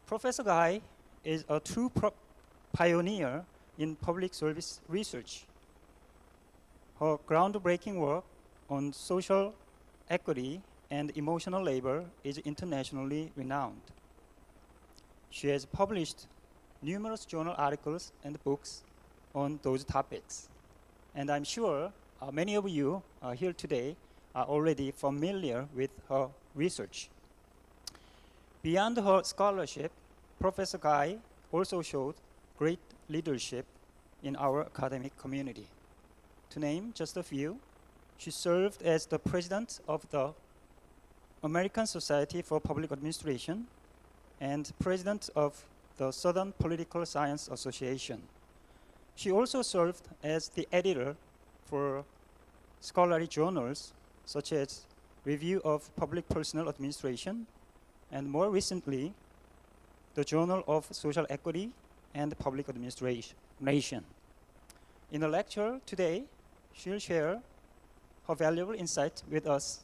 Professor Guy is a true pioneer in public service research. Her groundbreaking work on social equity and emotional labor is internationally renowned. She has published numerous journal articles and books on those topics. And I'm sure many of you here today are already familiar with her research. Beyond her scholarship, Professor Guy also showed great leadership in our academic community. To name just a few, she served as the president of the American Society for Public Administration and president of the Southern Political Science Association. She also served as the editor for scholarly journals such as Review of Public Personnel Administration and more recently, the Journal of Social Equity and Public Administration. In a lecture today, she'll share her valuable insight with us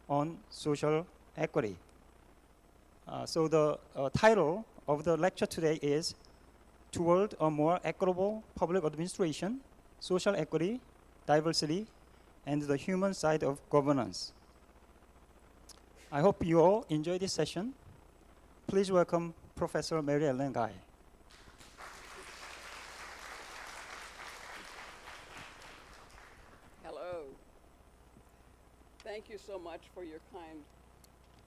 on social equity. So the title of the lecture today is Toward a More Equitable Public Administration, Social Equity, Diversity, and the Human Side of Governance. I hope you all enjoy this session. Please welcome Professor Mary Ellen Guy. Hello. Thank you so much for your kind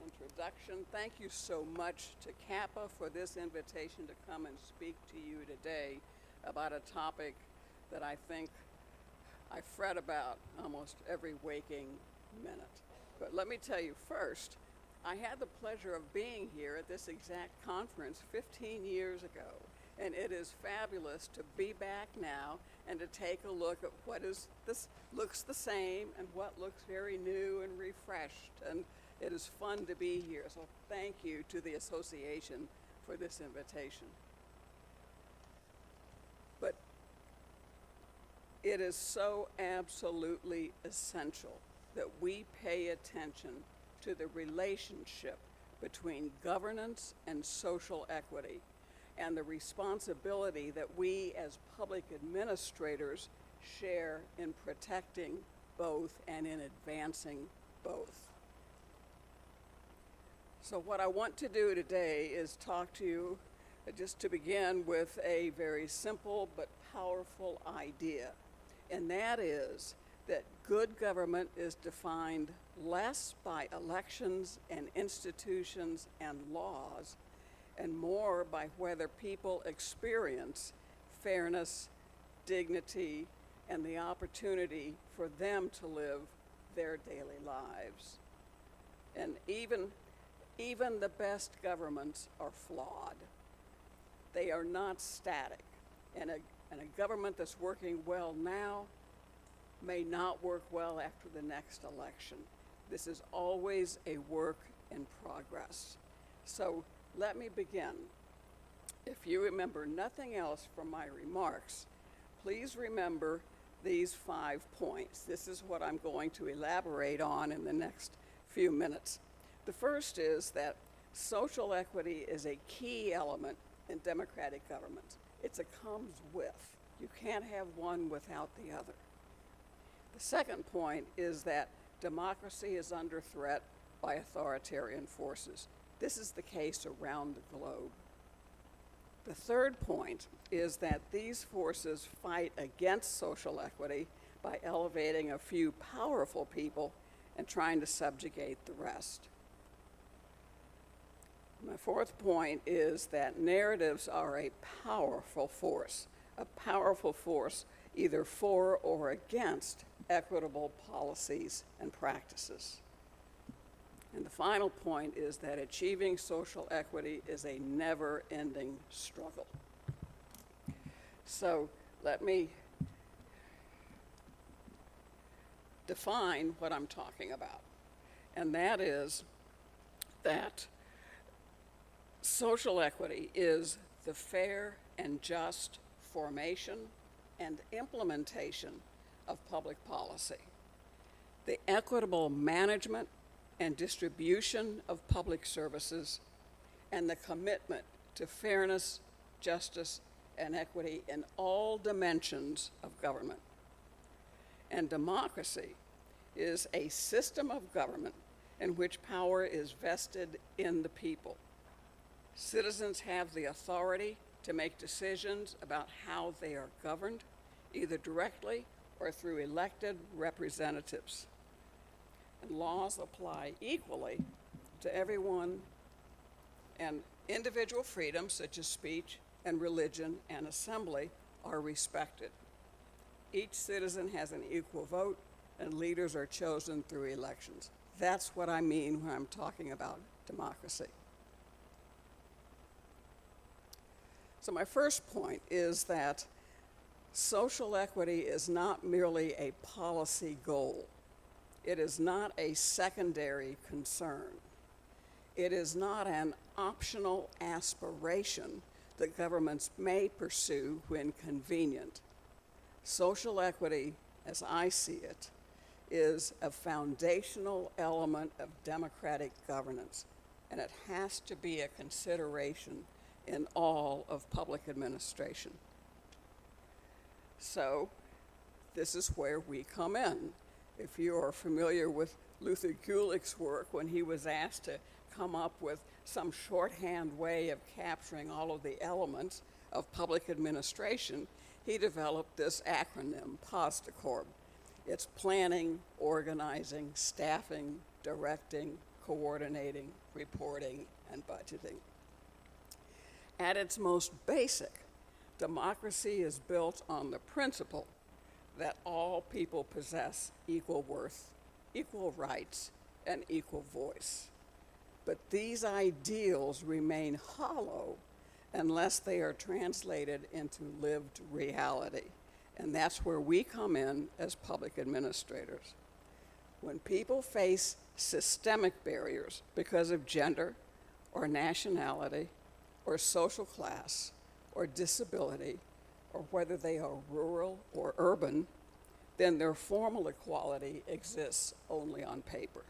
introduction. Thank you so much to CAPA for this invitation to come and speak to you today about a topic that I think I fret about almost every waking minute. But let me tell you first, I had the pleasure of being here at this exact conference 15 years ago, and it is fabulous to be back now and to take a look at what looks the same and what looks very new and refreshed, and it is fun to be here. So thank you to the association for this invitation. But it is so absolutely essential that we pay attention to the relationship between governance and social equity and the responsibility that we as public administrators share in protecting both and in advancing both. So what I want to do today is talk to you, just to begin with, a very simple but powerful idea, and that is that good government is defined less by elections and institutions and laws and more by whether people experience fairness, dignity, and the opportunity for them to live their daily lives. And even the best governments are flawed. They are not static. And a government that's working well now may not work well after the next election. This is always a work in progress. So let me begin. If you remember nothing else from my remarks, please remember these 5 points. This is what I'm going to elaborate on in the next few minutes. The first is that social equity is a key element in democratic government. It's a comes with. You can't have one without the other. The second point is that democracy is under threat by authoritarian forces. This is the case around the globe. The third point is that these forces fight against social equity by elevating a few powerful people and trying to subjugate the rest. My fourth point is that narratives are a powerful force either for or against equitable policies and practices. And the final point is that achieving social equity is a never-ending struggle. So let me define what I'm talking about. And that is that social equity is the fair and just formation and implementation of public policy, the equitable management and distribution of public services, and the commitment to fairness, justice, and equity in all dimensions of government. And democracy is a system of government in which power is vested in the people. Citizens have the authority to make decisions about how they are governed, either directly or through elected representatives. And laws apply equally to everyone, and individual freedoms such as speech and religion and assembly are respected. Each citizen has an equal vote, and leaders are chosen through elections. That's what I mean when I'm talking about democracy. So my first point is that social equity is not merely a policy goal. It is not a secondary concern. It is not an optional aspiration that governments may pursue when convenient. Social equity, as I see it, is a foundational element of democratic governance, and it has to be a consideration in all of public administration. So, this is where we come in. If you are familiar with Luther Gulick's work, when he was asked to come up with some shorthand way of capturing all of the elements of public administration, he developed this acronym, POSDCORB. It's planning, organizing, staffing, directing, coordinating, reporting, and budgeting. At its most basic, democracy is built on the principle that all people possess equal worth, equal rights, and equal voice. But these ideals remain hollow unless they are translated into lived reality. And that's where we come in as public administrators. When people face systemic barriers because of gender or nationality or social class or disability, or whether they are rural or urban, then their formal equality exists only on paper.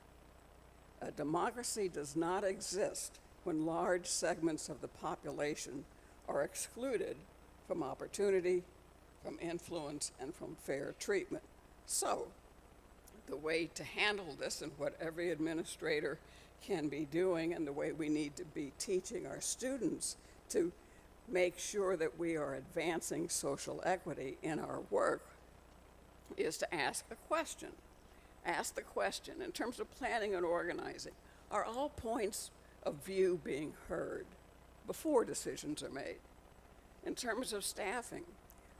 A democracy does not exist when large segments of the population are excluded from opportunity, from influence, and from fair treatment. So, the way to handle this, and what every administrator can be doing, and the way we need to be teaching our students to make sure that we are advancing social equity in our work, is to ask a question. Ask the question, in terms of planning and organizing, are all points of view being heard before decisions are made? In terms of staffing,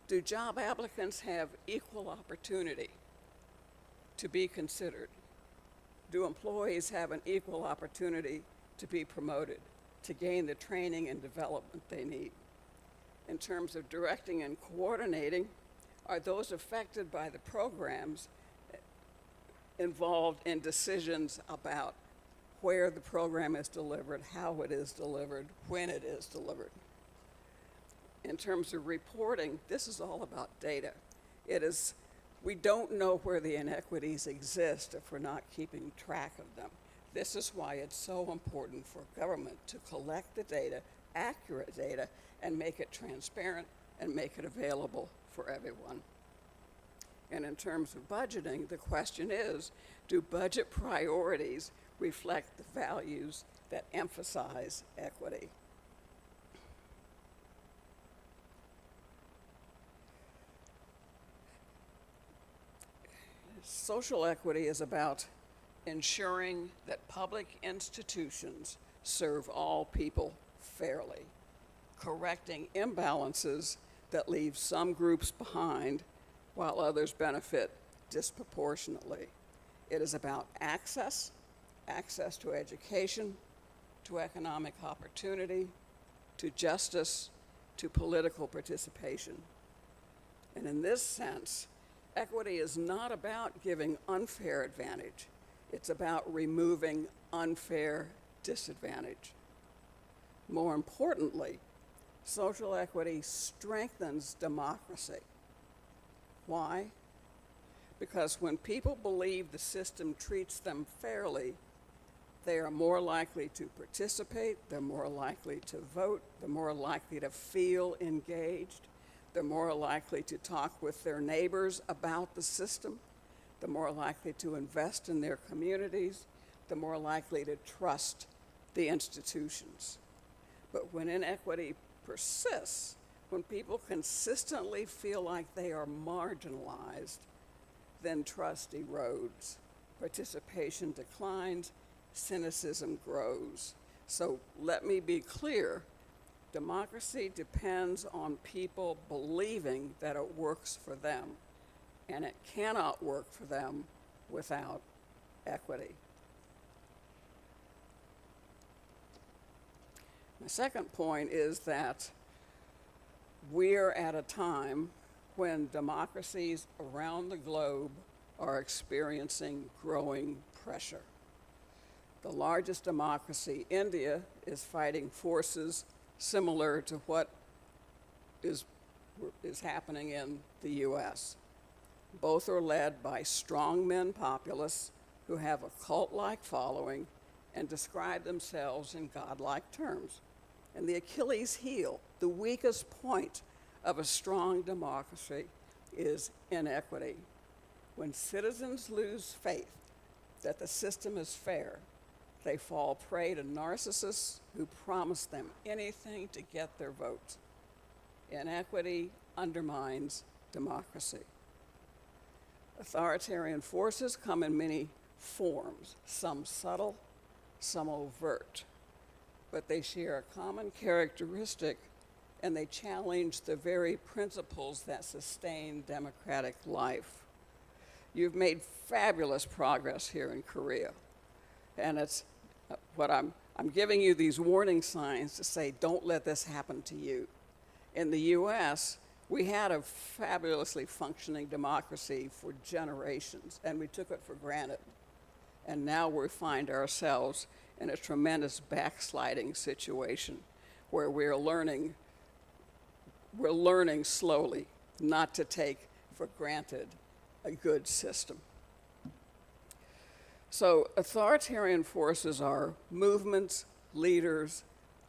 do job applicants have equal opportunity to be considered? Do employees have an equal opportunity to be promoted, to gain the training and development they need? In terms of directing and coordinating, are those affected by the programs involved in decisions about where the program is delivered, how it is delivered, when it is delivered? In terms of reporting, this is all about data. We don't know where the inequities exist if we're not keeping track of them. This is why it's so important for government to collect the data, accurate data, and make it transparent and make it available for everyone. And in terms of budgeting, the question is, do budget priorities reflect the values that emphasize equity? Social equity is about ensuring that public institutions serve all people fairly, correcting imbalances that leave some groups behind while others benefit disproportionately. It is about access to education, to economic opportunity, to justice, to political participation. And in this sense, equity is not about giving unfair advantage. It's about removing unfair disadvantage. More importantly, social equity strengthens democracy. Why? Because when people believe the system treats them fairly, They are more likely to participate, they're more likely to vote, they're more likely to feel engaged, they're more likely to talk with their neighbors about the system, they're more likely to invest in their communities, they're more likely to trust the institutions. But when inequity persists, when people consistently feel like they are marginalized, then trust erodes, participation declines, cynicism grows. So let me be clear, democracy depends on people believing that it works for them, and it cannot work for them without equity. My second point is that we're at a time when democracies around the globe are experiencing growing pressure. The largest democracy, India, is fighting forces similar to what is happening in the US. Both are led by strongmen populists who have a cult-like following and describe themselves in godlike terms. And the Achilles heel, the weakest point of a strong democracy, is inequity. When citizens lose faith that the system is fair, they fall prey to narcissists who promise them anything to get their votes. Inequity undermines democracy. Authoritarian forces come in many forms, some subtle, some overt, but they share a common characteristic, and they challenge the very principles that sustain democratic life. You've made fabulous progress here in Korea, and it's what I'm giving you these warning signs to say, don't let this happen to you. In the US, we had a fabulously functioning democracy for generations, and we took it for granted. And now we find ourselves in a tremendous backsliding situation where we're learning slowly not to take for granted a good system. So authoritarian forces are movements, leaders,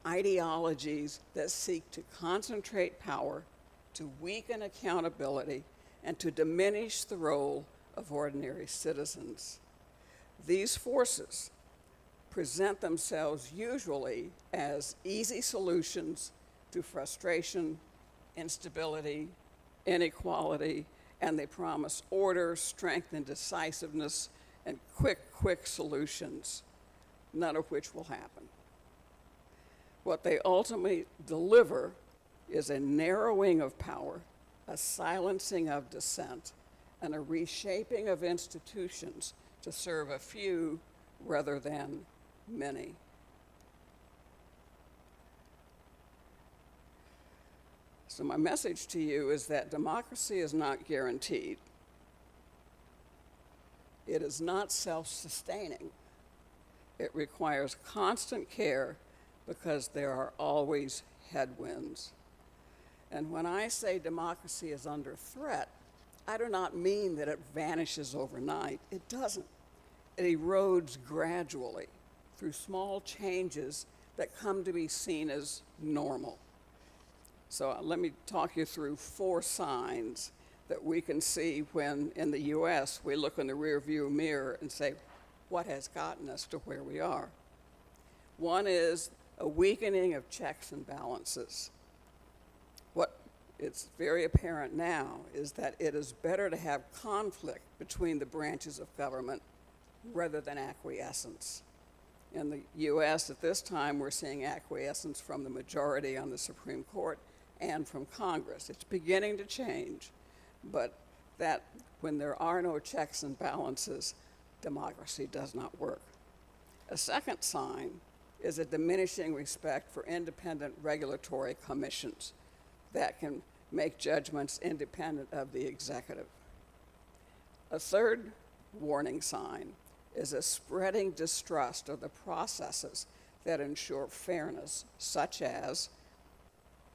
ideologies that seek to concentrate power, to weaken accountability, and to diminish the role of ordinary citizens. These forces present themselves usually as easy solutions to frustration, instability, inequality, and they promise order, strength, and decisiveness, and quick solutions, none of which will happen. What they ultimately deliver is a narrowing of power, a silencing of dissent, and a reshaping of institutions to serve a few rather than many. So my message to you is that democracy is not guaranteed. It is not self-sustaining. It requires constant care because there are always headwinds. And when I say democracy is under threat, I do not mean that it vanishes overnight. It doesn't. It erodes gradually through small changes that come to be seen as normal. So let me talk you through 4 signs that we can see when, in the US, we look in the rearview mirror and say, what has gotten us to where we are? One is a weakening of checks and balances. What it's very apparent now is that it is better to have conflict between the branches of government rather than acquiescence. In the US at this time, we're seeing acquiescence from the majority on the Supreme Court and from Congress. It's beginning to change, but that when there are no checks and balances, democracy does not work. A second sign is a diminishing respect for independent regulatory commissions that can make judgments independent of the executive. A third warning sign is a spreading distrust of the processes that ensure fairness, such as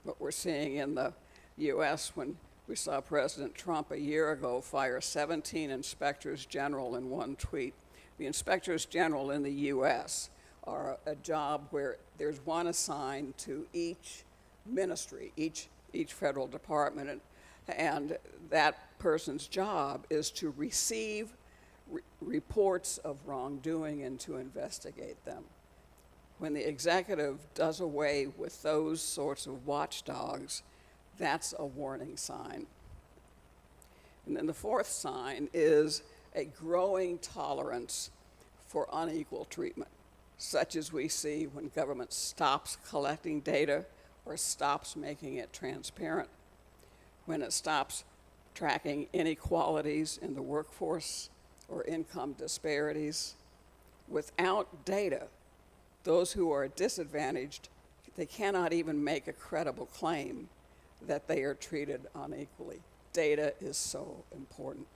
what we're seeing in the US when we saw President Trump a year ago fire 17 inspectors general in one tweet. The inspectors general in the U.S. are a job where there's one assigned to each ministry, each federal department, and that person's job is to receive reports of wrongdoing and to investigate them. When the executive does away with those sorts of watchdogs, that's a warning sign. And then the fourth sign is a growing tolerance for unequal treatment, such as we see when government stops collecting data or stops making it transparent, when it stops tracking inequalities in the workforce or income disparities. Without data, those who are disadvantaged, they cannot even make a credible claim that they are treated unequally. Data is so important.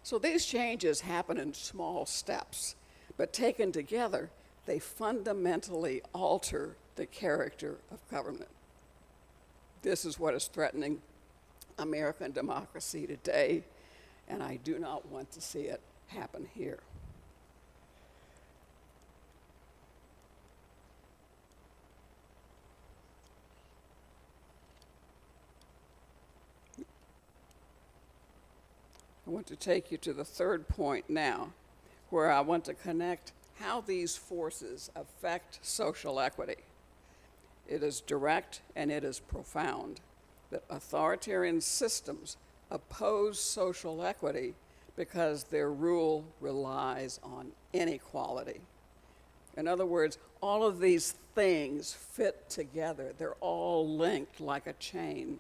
So these changes happen in small steps, but taken together, they fundamentally alter the character of government. This is what is threatening American democracy today, and I do not want to see it happen here. I want to take you to the third point now, where I want to connect how these forces affect social equity. It is direct and it is profound that authoritarian systems oppose social equity because their rule relies on inequality. In other words, all of these things fit together. They're all linked like a chain.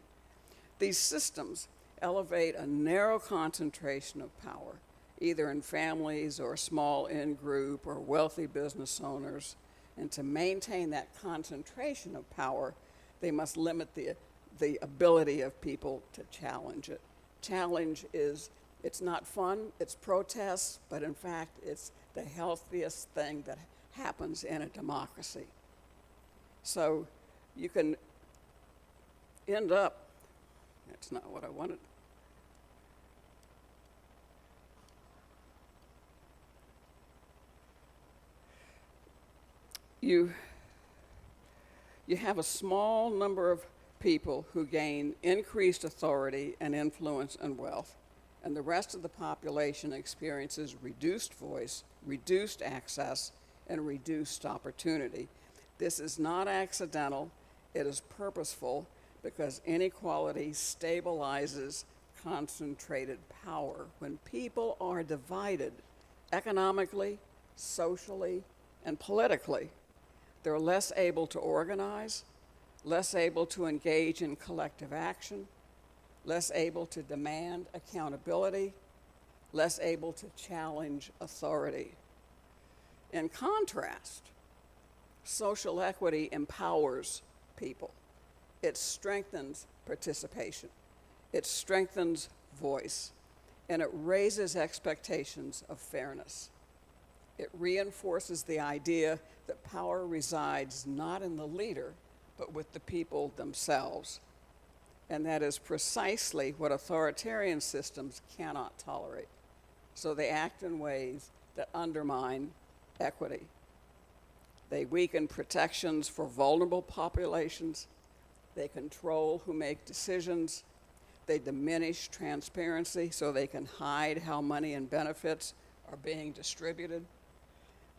These systems elevate a narrow concentration of power, either in families or small in-group or wealthy business owners. And to maintain that concentration of power, they must limit the ability of people to challenge it. Challenge is, it's not fun, it's protest, but in fact, it's the healthiest thing that happens in a democracy. So you can end up, that's not what I wanted. You have a small number of people who gain increased authority and influence and wealth, and the rest of the population experiences reduced voice, reduced access, and reduced opportunity. This is not accidental, it is purposeful, because inequality stabilizes concentrated power. When people are divided economically, socially, and politically, they're less able to organize, less able to engage in collective action, less able to demand accountability, less able to challenge authority. In contrast, social equity empowers people. It strengthens participation. It strengthens voice, and it raises expectations of fairness. It reinforces the idea that power resides not in the leader, but with the people themselves. And that is precisely what authoritarian systems cannot tolerate. So they act in ways that undermine equity. They weaken protections for vulnerable populations. They control who make decisions. They diminish transparency so they can hide how money and benefits are being distributed.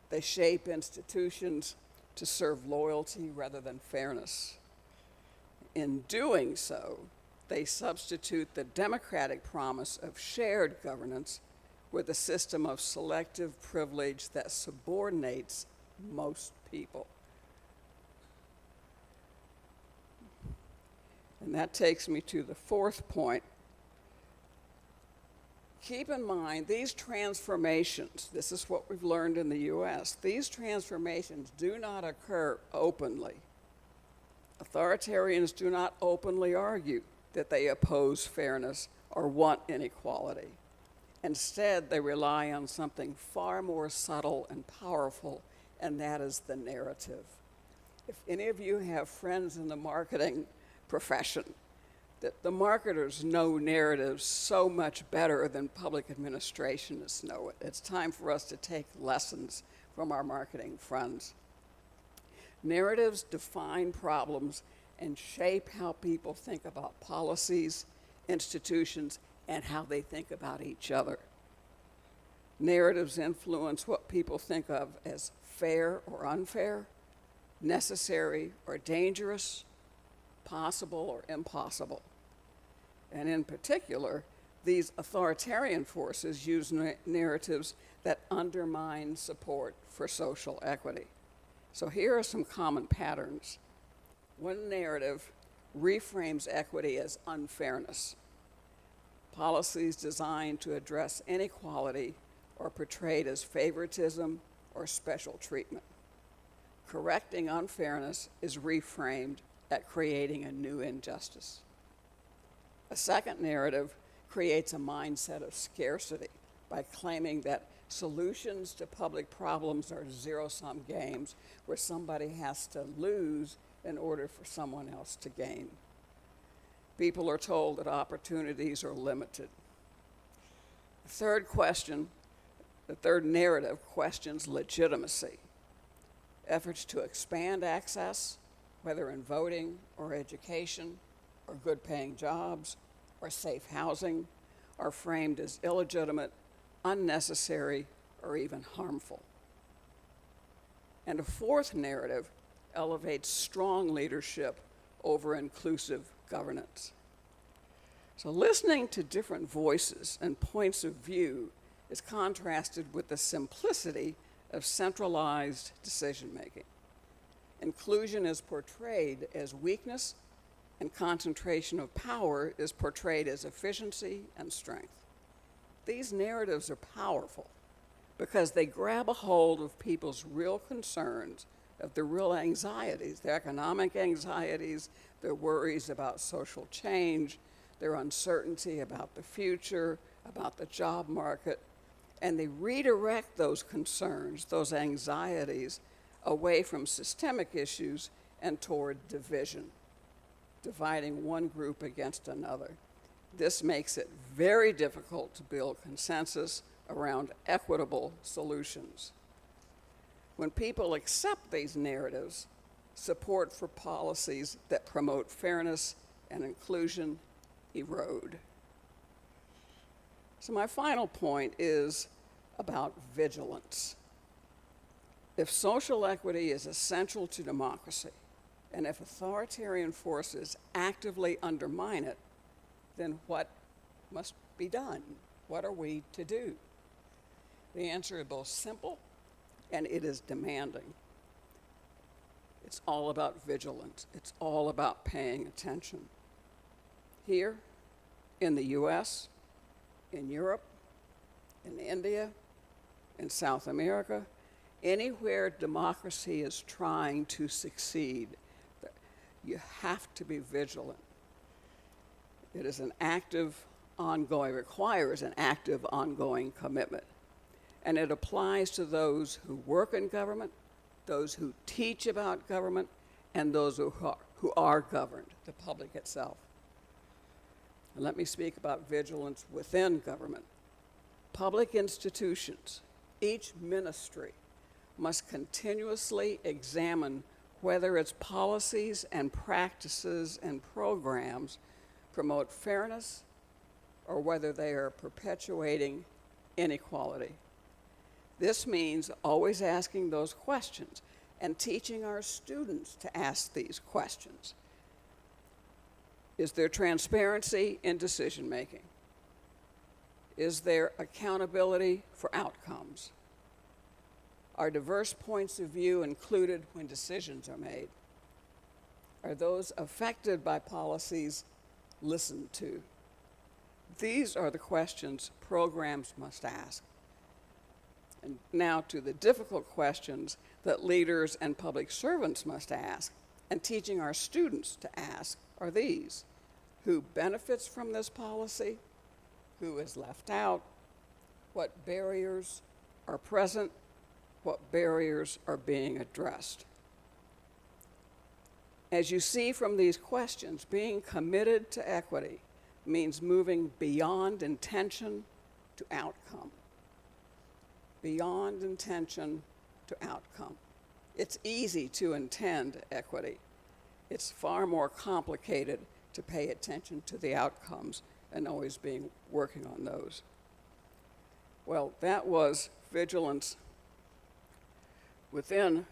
They shape institutions to serve loyalty rather than fairness. In doing so, they substitute the democratic promise of shared governance with a system of selective privilege that subordinates most people. And that takes me to the fourth point. Keep in mind, these transformations, this is what we've learned in the US, these transformations do not occur openly. Authoritarians do not openly argue that they oppose fairness or want inequality. Instead, they rely on something far more subtle and powerful, and that is the narrative. If any of you have friends in the marketing profession, that the marketers know narratives so much better than public administrationists know it. It's time for us to take lessons from our marketing friends. Narratives define problems and shape how people think about policies, institutions, and how they think about each other. Narratives influence what people think of as fair or unfair, necessary or dangerous, possible or impossible. And in particular, these authoritarian forces use narratives that undermine support for social equity. So here are some common patterns. One narrative reframes equity as unfairness. Policies designed to address inequality are portrayed as favoritism or special treatment. Correcting unfairness is reframed at creating a new injustice. A second narrative creates a mindset of scarcity by claiming that solutions to public problems are zero-sum games where somebody has to lose in order for someone else to gain. People are told that opportunities are limited. The third narrative questions legitimacy. Efforts to expand access, whether in voting or education or good-paying jobs or safe housing, are framed as illegitimate, unnecessary, or even harmful. And a fourth narrative elevates strong leadership over inclusive governance. So listening to different voices and points of view is contrasted with the simplicity of centralized decision-making. Inclusion is portrayed as weakness, and concentration of power is portrayed as efficiency and strength. These narratives are powerful because they grab a hold of people's real concerns, of their real anxieties, their economic anxieties, their worries about social change, their uncertainty about the future, about the job market, and they redirect those concerns, those anxieties, away from systemic issues and toward division, dividing one group against another. This makes it very difficult to build consensus around equitable solutions. When people accept these narratives, support for policies that promote fairness and inclusion erode. So my final point is about vigilance. If social equity is essential to democracy, and if authoritarian forces actively undermine it, then what must be done? What are we to do? The answer is both simple and it is demanding. It's all about vigilance. It's all about paying attention. Here, in the US, in Europe, in India, in South America, anywhere democracy is trying to succeed, you have to be vigilant. It is an active, requires an active, ongoing commitment. And it applies to those who work in government, those who teach about government, and those who are governed, the public itself. And let me speak about vigilance within government. Public institutions, each ministry, must continuously examine whether its policies and practices and programs promote fairness or whether they are perpetuating inequality. This means always asking those questions and teaching our students to ask these questions. Is there transparency in decision making? Is there accountability for outcomes? Are diverse points of view included when decisions are made? Are those affected by policies listened to? These are the questions programs must ask. And now to the difficult questions that leaders and public servants must ask, and teaching our students to ask are these: who benefits from this policy? Who is left out? What barriers are present? What barriers are being addressed? As you see from these questions, being committed to equity means moving beyond intention to outcome. Beyond intention to outcome. It's easy to intend equity. It's far more complicated to pay attention to the outcomes and always working on those. Well, that was vigilance within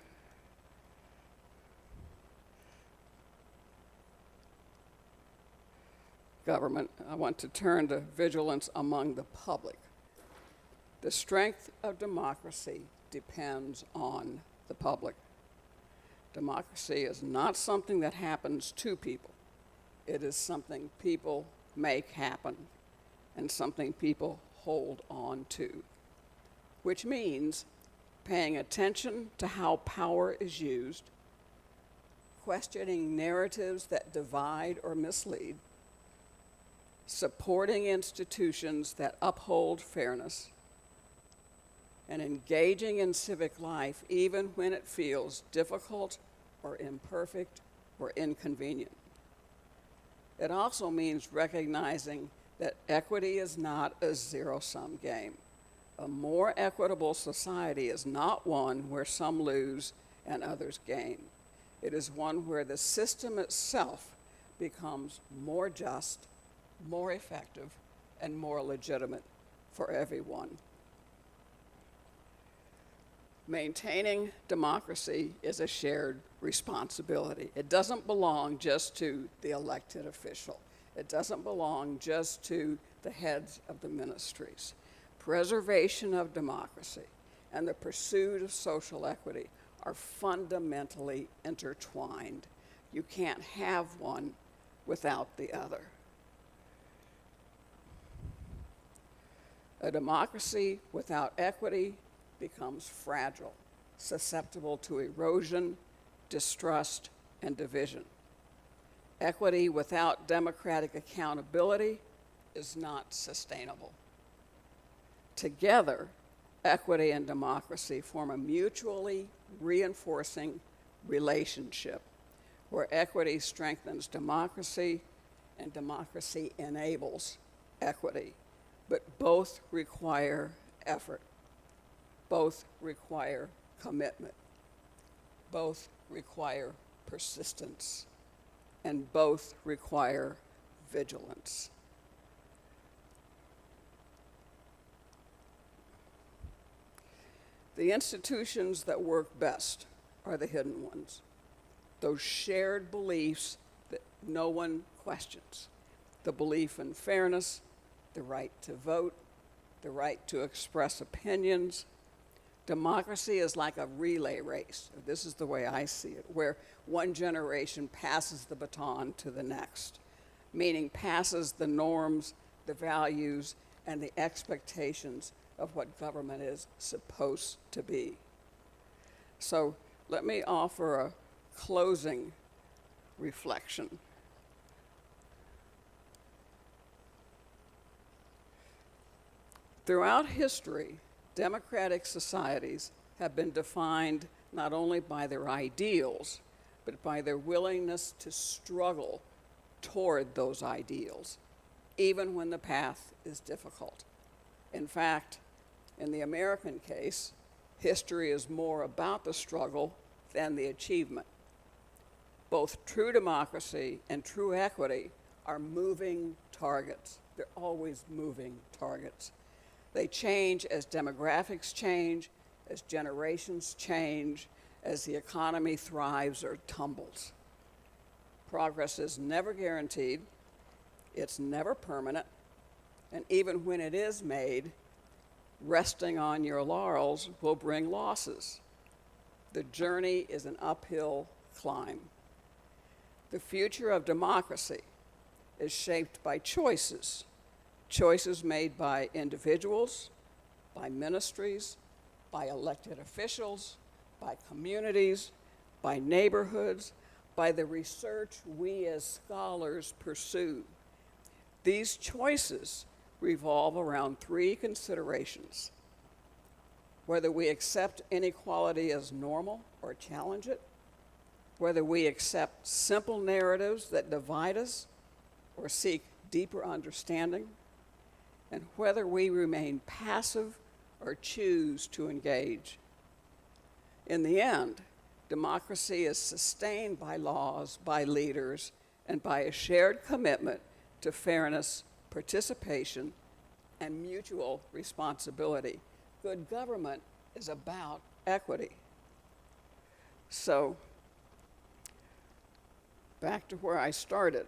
government. I want to turn to vigilance among the public. The strength of democracy depends on the public. Democracy is not something that happens to people. It is something people make happen and something people hold on to, which means paying attention to how power is used, questioning narratives that divide or mislead, supporting institutions that uphold fairness, and engaging in civic life even when it feels difficult or imperfect or inconvenient. It also means recognizing that equity is not a zero-sum game. A more equitable society is not one where some lose and others gain. It is one where the system itself becomes more just, more effective, and more legitimate for everyone. Maintaining democracy is a shared responsibility. It doesn't belong just to the elected official. It doesn't belong just to the heads of the ministries. Preservation of democracy and the pursuit of social equity are fundamentally intertwined. You can't have one without the other. A democracy without equity becomes fragile, susceptible to erosion, distrust, and division. Equity without democratic accountability is not sustainable. Together, equity and democracy form a mutually reinforcing relationship where equity strengthens democracy and democracy enables equity. But both require effort. Both require commitment. Both require persistence. And both require vigilance. The institutions that work best are the hidden ones, those shared beliefs that no one questions. The belief in fairness, the right to vote, the right to express opinions. Democracy is like a relay race. This is the way I see it, where one generation passes the baton to the next, meaning passes the norms, the values, and the expectations of what government is supposed to be. So let me offer a closing reflection. Throughout history, democratic societies have been defined not only by their ideals, but by their willingness to struggle toward those ideals, even when the path is difficult. In fact, in the American case, history is more about the struggle than the achievement. Both true democracy and true equity are moving targets. They're always moving targets. They change as demographics change, as generations change, as the economy thrives or tumbles. Progress is never guaranteed, it's never permanent, and even when it is made, resting on your laurels will bring losses. The journey is an uphill climb. The future of democracy is shaped by choices made by individuals, by ministries, by elected officials, by communities, by neighborhoods, by the research we as scholars pursue. These choices revolve around three considerations: whether we accept inequality as normal or challenge it, whether we accept simple narratives that divide us or seek deeper understanding, and whether we remain passive or choose to engage. In the end, democracy is sustained by laws, by leaders, and by a shared commitment to fairness, participation, and mutual responsibility. Good government is about equity. So, back to where I started,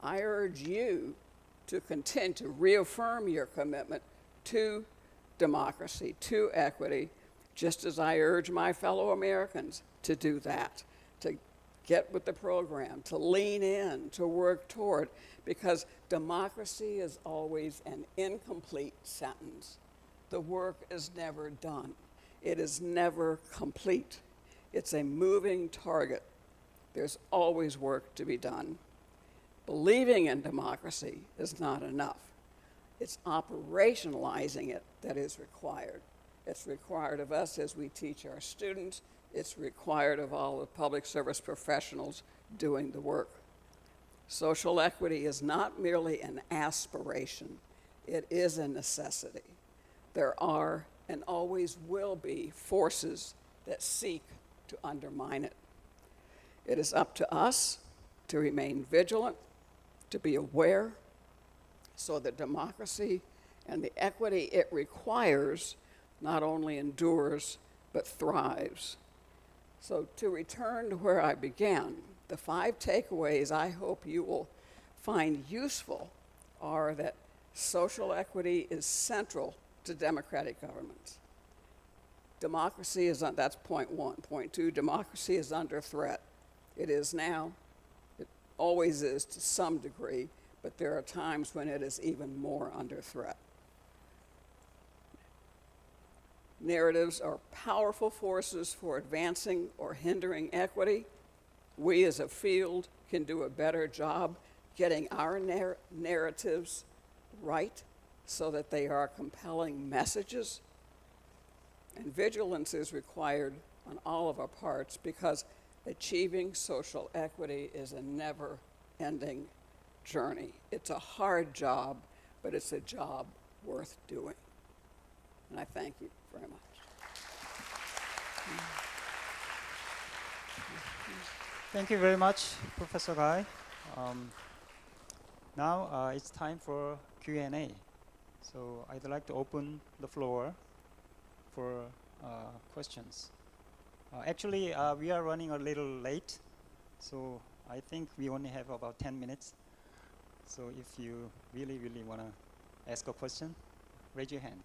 I urge you to continue to reaffirm your commitment to democracy, to equity, just as I urge my fellow Americans to do that, to get with the program, to lean in, to work toward, because democracy is always an incomplete sentence. The work is never done. It is never complete. It's a moving target. There's always work to be done. Believing in democracy is not enough. It's operationalizing it that is required. It's required of us as we teach our students. It's required of all the public service professionals doing the work. Social equity is not merely an aspiration. It is a necessity. There are and always will be forces that seek to undermine it. It is up to us to remain vigilant, to be aware, so that democracy and the equity it requires not only endures, but thrives. So to return to where I began, the 5 takeaways I hope you will find useful are that social equity is central to democratic governments. Democracy is, that's point 1. Point 2, democracy is under threat. It is now, it always is to some degree, but there are times when it is even more under threat. Narratives are powerful forces for advancing or hindering equity. We as a field can do a better job getting our narratives right so that they are compelling messages. And vigilance is required on all of our parts because achieving social equity is a never-ending journey. It's a hard job, but it's a job worth doing. And I thank you very much. Thank you very much, Professor Guy. Now it's time for Q&A. So I'd like to open the floor for questions. Actually, we are running a little late, so I think we only have about 10 minutes. So if you really want to ask a question, raise your hand.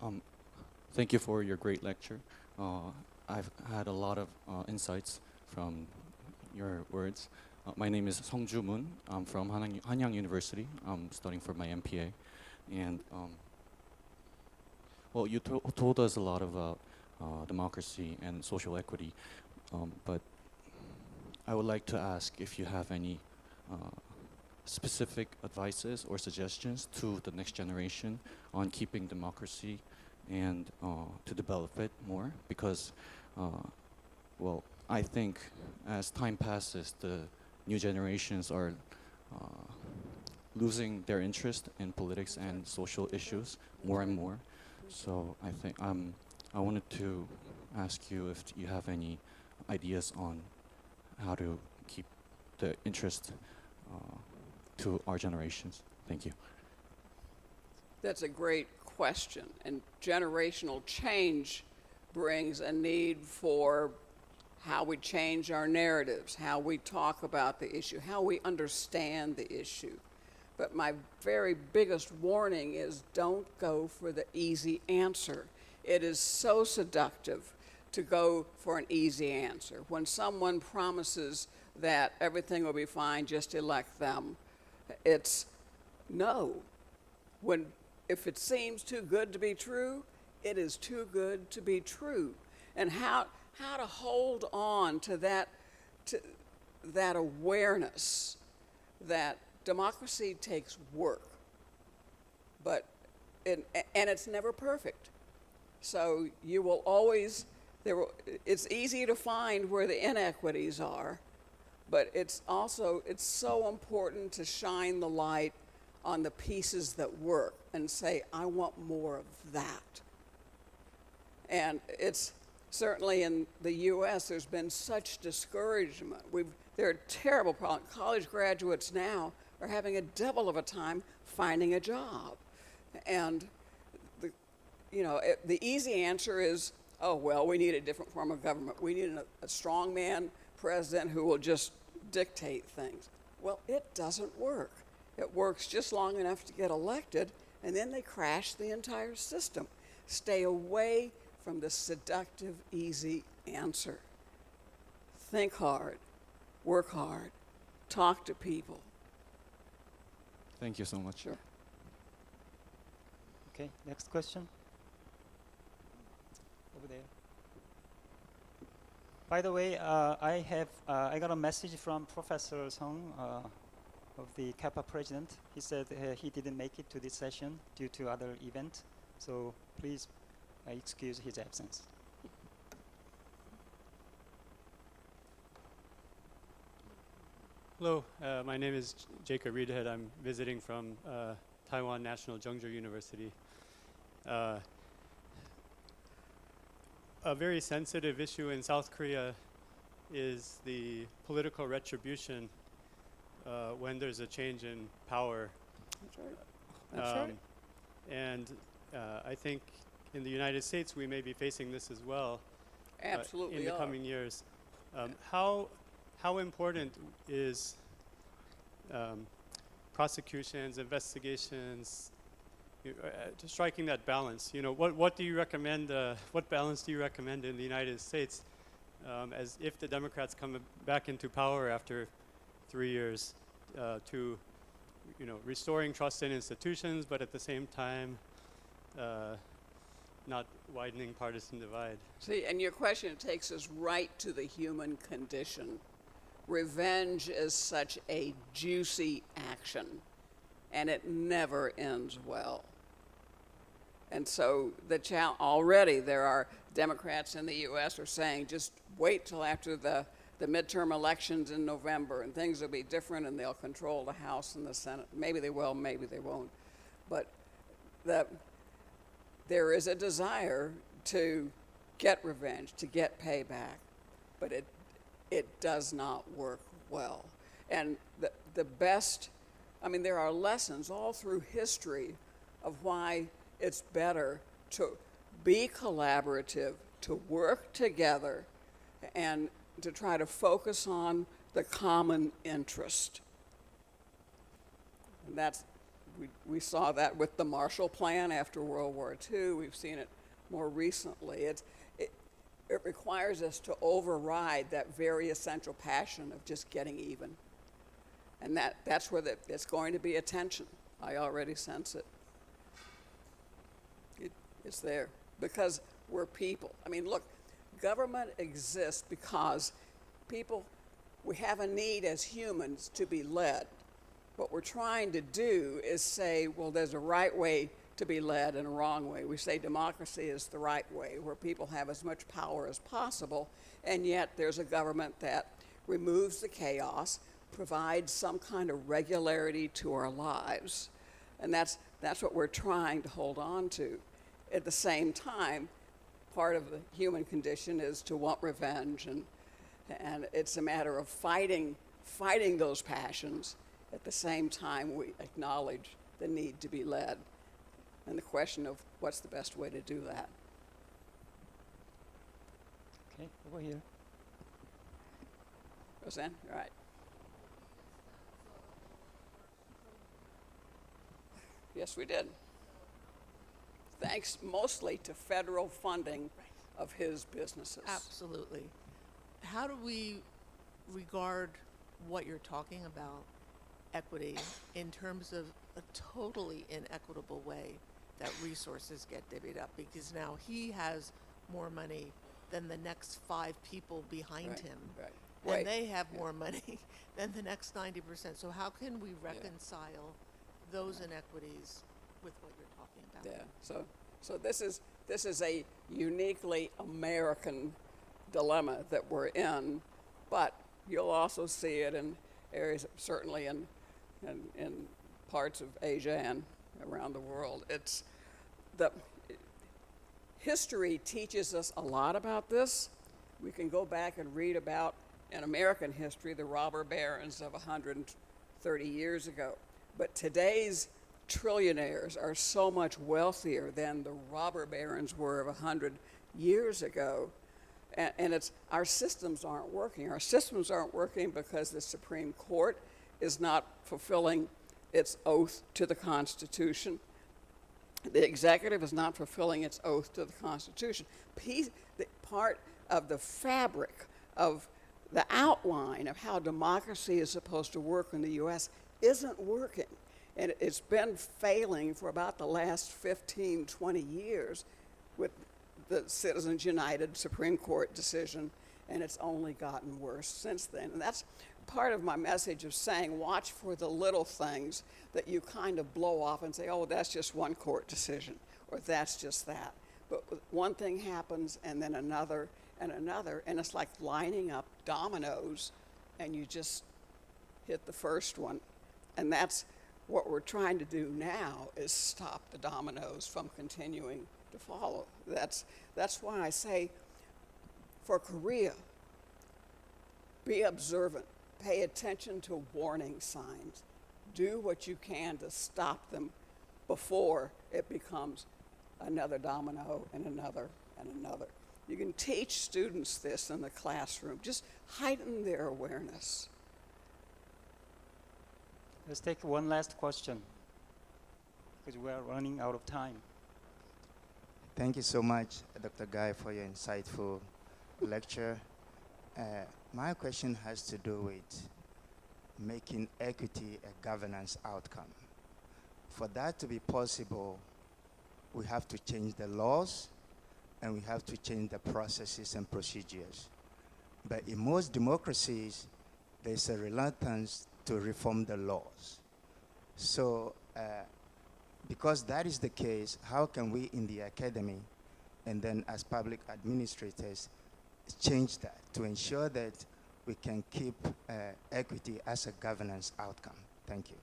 Okay. Thank you for your great lecture. I've had a lot of insights from your words. My name is Sungju Moon. I'm from Hanyang University. I'm studying for my MPA. And well, you told us a lot about democracy and social equity, but I would like to ask if you have any specific advices or suggestions to the next generation on keeping democracy and to develop it more, because well, I think as time passes, the new generations are losing their interest in politics and social issues more and more. So I think I wanted to ask you if you have any ideas on how to keep the interest to our generations. Thank you. That's a great question, and generational change brings a need for how we change our narratives, how we talk about the issue, how we understand the issue. But my very biggest warning is don't go for the easy answer. It is so seductive to go for an easy answer. When someone promises that everything will be fine, just elect them, it's no. If it seems too good to be true, it is too good to be true. and how to hold on to that awareness that democracy takes work, but and it's never perfect. So you will always it's easy to find where the inequities are, but it's so important to shine the light on the pieces that work and say, I want more of that. And it's certainly in the U.S. there's been such discouragement. There are terrible problems. College graduates now are having a double of a time finding a job. And the easy answer is, oh, well, we need a different form of government. We need a strongman president who will just dictate things. Well, it doesn't work. It works just long enough to get elected, and then they crash the entire system. Stay away from the seductive, easy answer. Think hard, work hard, talk to people. Thank you so much. Sure. Okay, next question. Over there. By the way, I got a message from Professor Song of the Kappa president. He said he didn't make it to this session due to other event. So please excuse his absence. Hello, my name is Jacob Reedhead. I'm visiting from Taiwan National Zhengzhou University. A very sensitive issue in South Korea is the political retribution when there's a change in power. That's right. That's right. And I think in the United States we may be facing this as well. Absolutely in the coming years. How important is prosecutions, investigations, striking that balance? What do you recommend? What balance do you recommend in the United States, as if the Democrats come back into power after 3 years, to restoring trust in institutions, but at the same time not widening partisan divide? See, and your question takes us right to the human condition. Revenge is such a juicy action, and it never ends well. And so already there are Democrats in the U.S. are saying, just wait till after the midterm elections in November, and things will be different, and they'll control the House and the Senate. Maybe they will, maybe they won't. But there is a desire to get revenge, to get payback, but it does not work well. And the best, there are lessons all through history of why it's better to be collaborative, to work together, and to try to focus on the common interest. And we saw that with the Marshall Plan after World War II. We've seen it more recently. It requires us to override that very essential passion of just getting even. And that's where it's going to be a tension. I already sense it. It's there because we're people. Look, government exists because we have a need as humans to be led. What we're trying to do is say, well, there's a right way to be led and a wrong way. We say democracy is the right way, where people have as much power as possible, and yet there's a government that removes the chaos, provides some kind of regularity to our lives. And that's what we're trying to hold on to. At the same time, part of the human condition is to want revenge, and it's a matter of fighting those passions. At the same time, we acknowledge the need to be led, and the question of what's the best way to do that. Okay, over here. Roseanne, all right. Yes, we did. Thanks mostly to federal funding of his businesses. Absolutely. How do we regard what you're talking about, equity, in terms of a totally inequitable way that resources get divvied up? Because now he has more money than the next 5 people behind Right, him. right. And Wait, they have more money than the next 90%. So how can we reconcile those inequities with what you're talking about? yeah. So this is a uniquely American dilemma that we're in, but you'll also see it in areas, certainly in parts of Asia and around the world. History teaches us a lot about this. We can go back and read about, in American history, the robber barons of 130 years ago. But today's trillionaires are so much wealthier than the robber barons were of 100 years ago. And it's, our systems aren't working. Our systems aren't working because the Supreme Court is not fulfilling its oath to the Constitution. The executive is not fulfilling its oath to the Constitution. Part of the fabric of the outline of how democracy is supposed to work in the U.S. isn't working. And it's been failing for about the last 15, 20 years with the Citizens United Supreme Court decision, and it's only gotten worse since then. And that's part of my message of saying, watch for the little things that you kind of blow off and say, oh, that's just one court decision, or that's just that. But one thing happens, and then another, and another, and it's like lining up dominoes, and you just hit the first one. And that's what we're trying to do now, is stop the dominoes from continuing to follow. That's why I say, for Korea, be observant, pay attention to warning signs, do what you can to stop them before it becomes another domino and another and another. You can teach students this in the classroom, just heighten their awareness. Let's take one last question, because we are running out of time. Thank you so much, Dr. Guy, for your insightful lecture. My question has to do with making equity a governance outcome. For that to be possible, we have to change the laws and we have to change the processes and procedures. But in most democracies, there's a reluctance to reform the laws. So, because that is the case, how can we in the academy and then as public administrators change that to ensure that we can keep equity as a governance outcome? Thank you.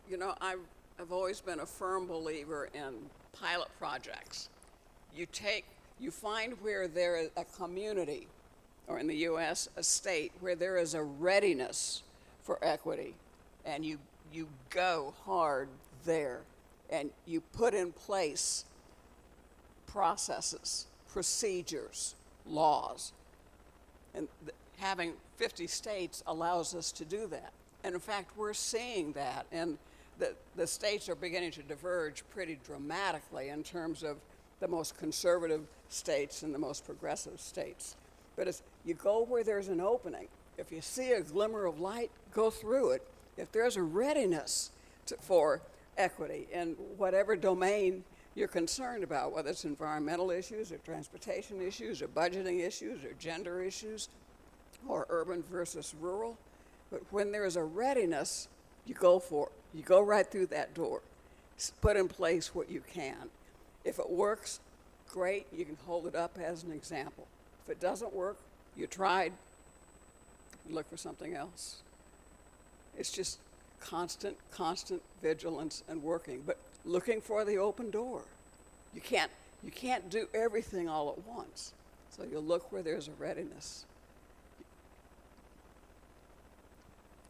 You know, I've always been a firm believer in pilot projects. You find where there is a community, or in the U.S., a state, where there is a readiness for equity, and you go hard there, and you put in place processes, procedures, laws. And having 50 states allows us to do that. And in fact, we're seeing that, and the states are beginning to diverge pretty dramatically in terms of the most conservative states and the most progressive states. But as you go where there's an opening, if you see a glimmer of light, go through it. If there's a readiness for equity in whatever domain you're concerned about, whether it's environmental issues or transportation issues or budgeting issues or gender issues or urban versus rural, but when there is a readiness, you go for it. You go right through that door. Put in place what you can. If it works, great, you can hold it up as an example. If it doesn't work, you tried, look for something else. It's just constant vigilance and working, but looking for the open door. You can't do everything all at once. So you look where there's a readiness.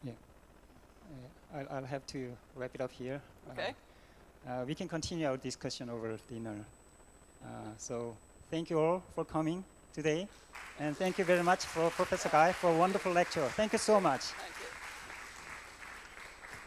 Yeah, I'll have to wrap it up here. Okay? We can continue our discussion over dinner. So thank you all for coming today, and thank you very much for Professor Guy for a wonderful lecture. Thank you so much. Thank you.